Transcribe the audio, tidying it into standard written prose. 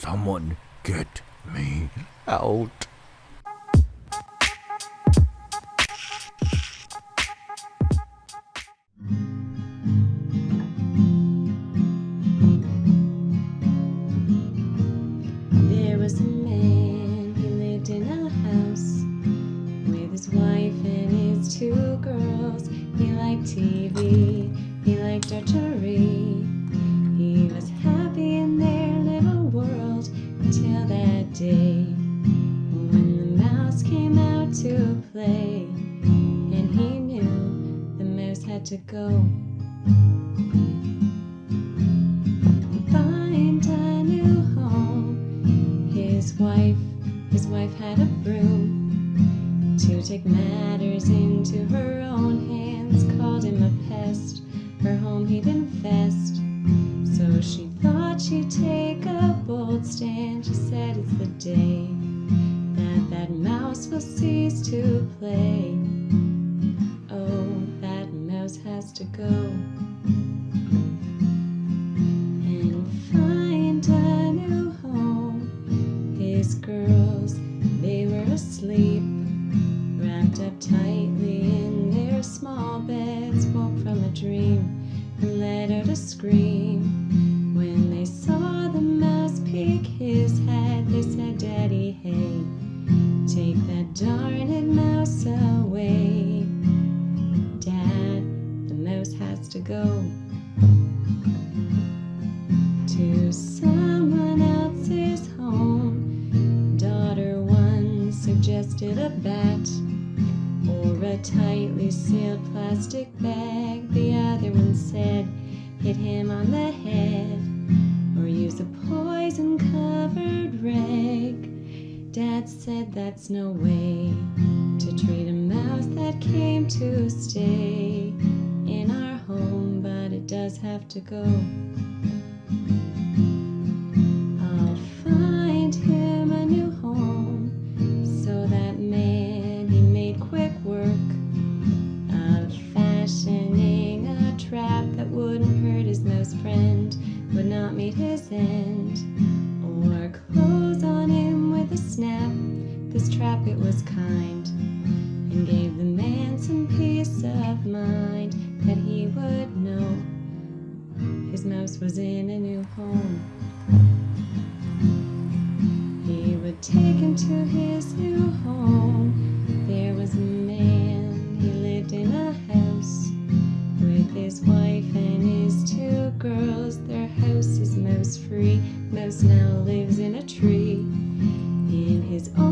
Someone get me out. There was a man, he lived in a house with his wife and his two girls. He liked TV, he liked archery. He was happy in their little world until that day when the mouse came out to play, and he knew the mouse had to go. Find a new home. His wife had a broom to take matters into her own hands, called him a pest, her home he'd infest. So she thought she'd take a bold stand. She said it's the day that mouse will cease to play. Oh, that mouse has to go and find a new home. His girls, they were asleep, wrapped up tightly in their small beds, woke from a dream and let out a scream. When they saw the mouse peek his head, they said, "Daddy, hey, take that darned mouse away." "Dad, the mouse has to go to someone else's home." Daughter one suggested a bat or a tightly sealed plastic bag. The other one said, hit him on the head or use a poison-covered rag. Dad said that's no way to treat a mouse that came to stay in our home, but it does have to go. I'll find him a new home. So that man, he made quick work of fashioning a trap that wouldn't hurt his mouse friend, would not meet his end, or close on him with a snap. This trap, it was kind and gave the man some peace of mind that he would know his mouse was in a new home. He would take him to his new home. There was a man, he lived in a house with his wife and his two girls. Their house is mouse free. Mouse now lives in a tree in his own